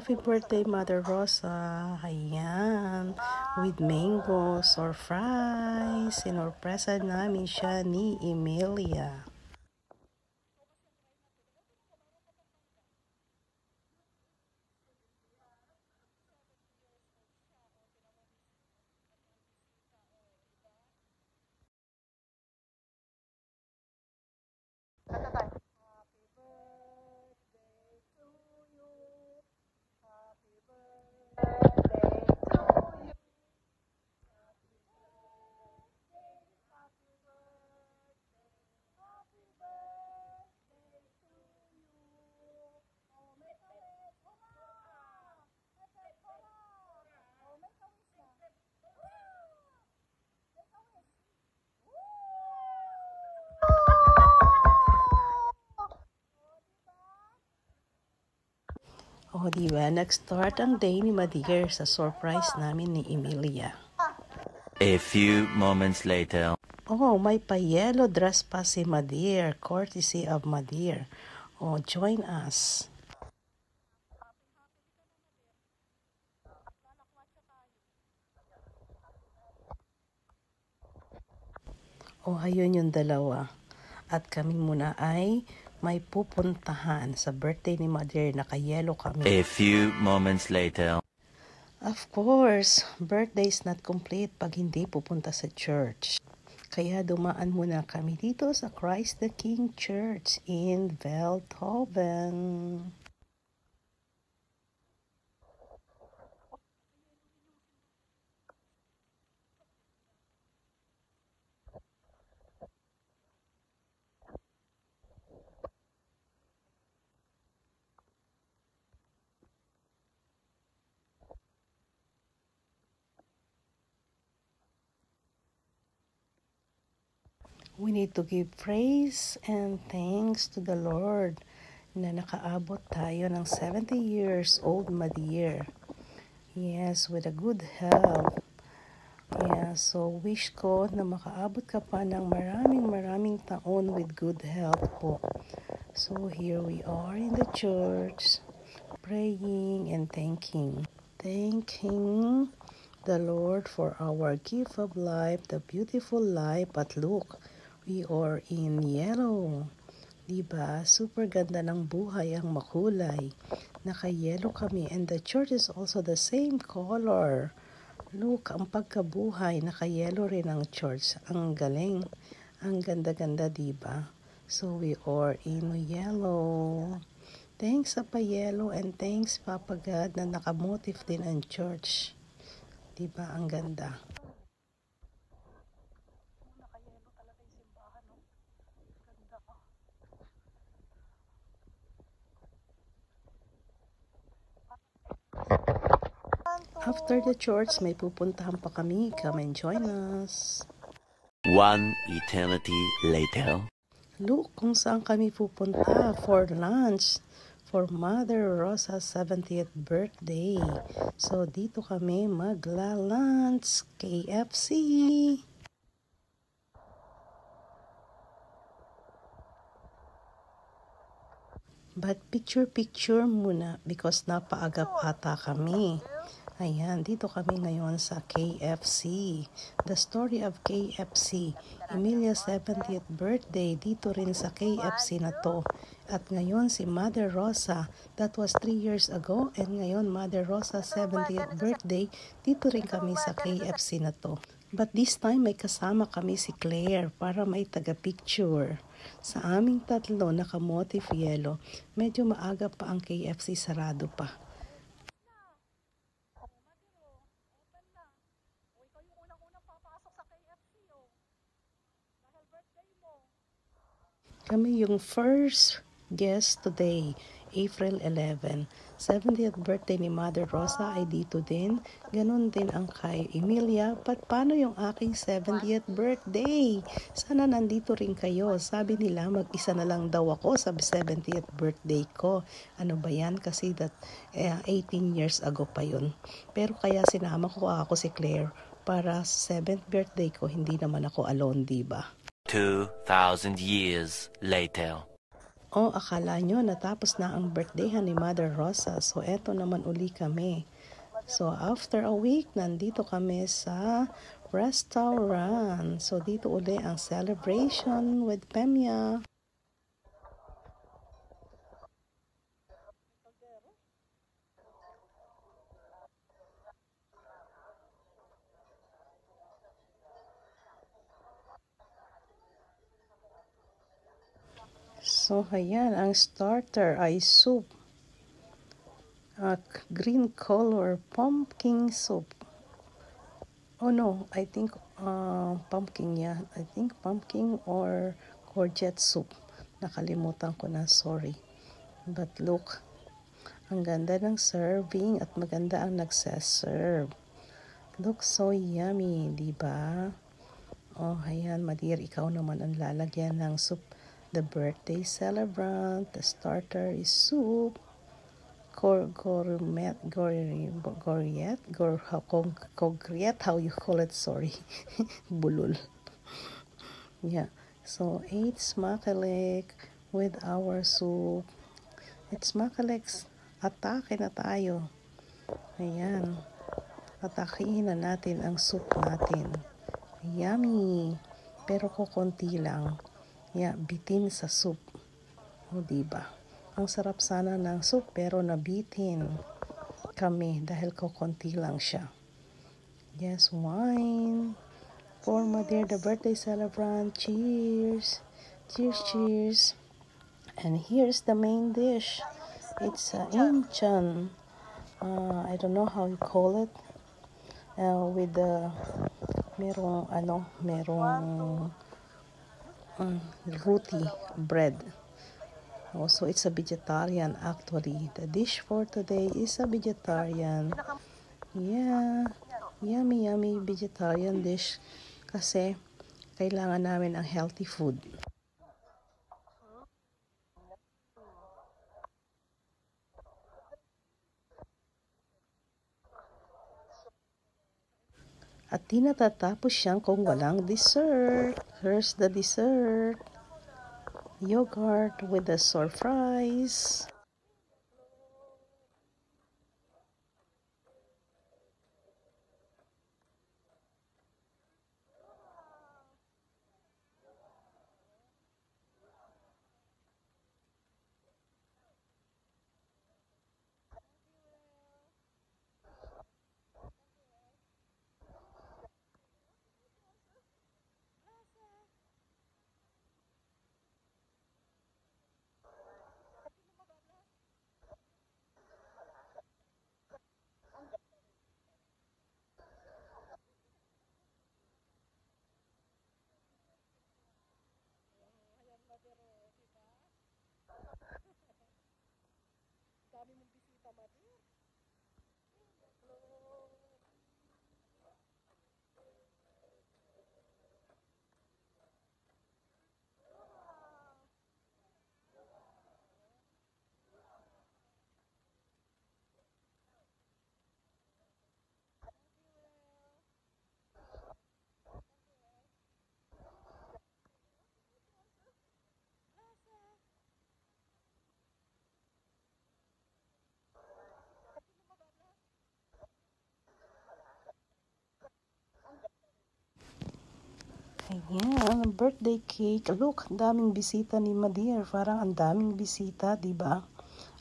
Happy birthday, Mother Rosa. Ayan. With mangoes or fries. Sinorpresa namin siya ni Emilia. O, diba? Nag-start ang day ni Madier sa surprise namin ni Emilia. A few moments later. Oh, may pa-yellow dress pa si Madier, courtesy of Madier. Oh, join us. Oh, ayun yung dalawa. At kami muna ay may pupuntahan sa birthday ni Madier. Naka-yellow kami. A few moments later. Of course, birthday is not complete pag hindi pupunta sa church. Kaya dumaan muna kami dito sa Christ the King Church in Veldhoven. We need to give praise and thanks to the Lord na nakaabot tayo ng 70 years old Madier. Yes, with a good health. Yeah, so wish ko na makaabot ka pa ng maraming taon with good health po. So here we are in the church, praying and thanking the Lord for our gift of life, the beautiful life. But look, we are in yellow. Diba? Super ganda ng buhay ang makulay. Naka-yellow kami and the church is also the same color. Look, ang pagkabuhay, naka-yellow rin ang church. Ang galing. Ang ganda-ganda, diba? So we are in yellow. Thanks sa pa-yellow and thanks Papa God na nakamotif din ang church. Diba? Ang ganda. After the church, may pupuntahan pa kami. Come and join us. One eternity later. Look kung saan kami pupunta for lunch for Mother Rosa's 70th birthday. So, dito kami magla-lunch, KFC. But picture muna because napaagap ata kami. Ayan, dito kami ngayon sa KFC. The story of KFC. Emilia's 70th birthday dito rin sa KFC na to. At ngayon si Mother Rosa, that was 3 years ago. And ngayon Mother Rosa's 70th birthday, dito rin kami sa KFC na to. But this time may kasama kami si Claire para may taga-picture. Sa aming tatlo naka-motif yellow, medyo maaga pa ang KFC, sarado pa. Kami yung first guest today, April 11. 70th birthday ni Mother Rosa ay dito din. Ganon din ang kay Emilia. Paano yung aking 70th birthday? Sana nandito rin kayo. Sabi nila mag-isa na lang daw ako sa 70th birthday ko. Ano ba yan? Kasi 18 years ago pa yun. Pero kaya sinama ko ako si Claire para sa 7th birthday ko. Hindi naman ako alone, diba? 2,000 years later. Oh, akala nyo natapos na ang birthday ni Mother Rosa. So, eto naman uli kami. So, after a week, nandito kami sa restaurant. So, dito uli ang celebration with Pemya. So, ayan, ang starter ay soup. Green color pumpkin soup. Oh no, I think pumpkin, yeah. I think pumpkin or courgette soup. Nakalimutan ko na, sorry. But look, ang ganda ng serving at maganda ang nagsaserve. Looks so yummy, di ba? Oh, ayan, Madir, ikaw naman ang lalagyan ng soup. The birthday celebrant, the starter is soup. Goriet, how you call it, sorry. Bulol. Yeah, so 8 smakalek with our soup. It's smakaleks. Atake na tayo. Ayan. Atakihin na natin ang soup natin. Yummy. Pero kukunti lang. Yeah, bitin sa soup. O, diba? Ang sarap sana ng soup pero nabitin kami dahil kukunti lang siya. Yes, wine. For Madir, the birthday celebrant. Cheers. Cheers, cheers. And here's the main dish. It's inchan. I don't know how you call it. With the merong roti bread. Also, it's a vegetarian actually. The dish for today is a vegetarian. Yeah, yummy vegetarian dish. Kasi kailangan namin ang healthy food. At di natatapos siyang kung walang dessert. Here's the dessert. Yogurt with the surprise. Ayan, birthday cake. Look, ang daming bisita ni Madir. Parang ang daming bisita, di ba?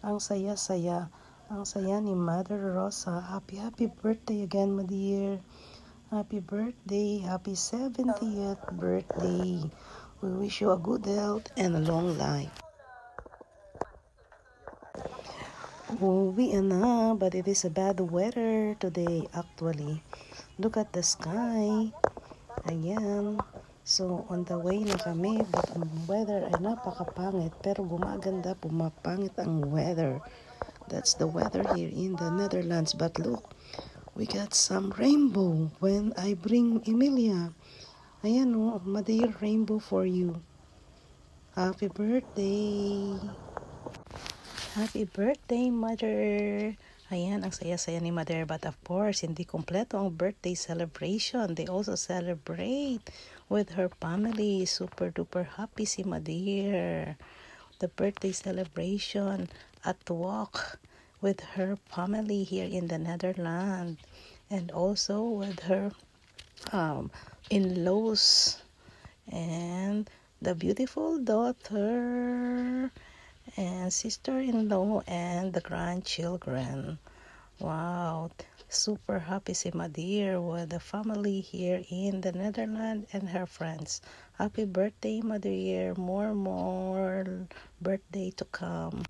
Ang saya-saya. Ang saya ni Mother Rosa. Happy birthday again, Madir. Happy birthday. Happy 70th birthday. We wish you a good health and a long life. Uwi na, but it is a bad weather today actually. Look at the sky. Ayan. So, on the way na kami, but ang weather ay napakapangit, pero gumaganda, pumapangit ang weather. That's the weather here in the Netherlands. But look, we got some rainbow when I bring Emilia. Ayan o, Madeir rainbow for you. Happy birthday! Happy birthday, Mother! Ayan, ang saya-saya ni Mother. But of course, hindi kompleto ang birthday celebration. They also celebrate with her family. Super duper happy si Mother. the birthday celebration at Wok with her family here in the Netherlands, and also with her in-laws and the beautiful daughter and sister-in-law and the grandchildren. Wow, super happy si Madir with the family here in the Netherlands and her friends. Happy birthday, Madir. More birthday to come.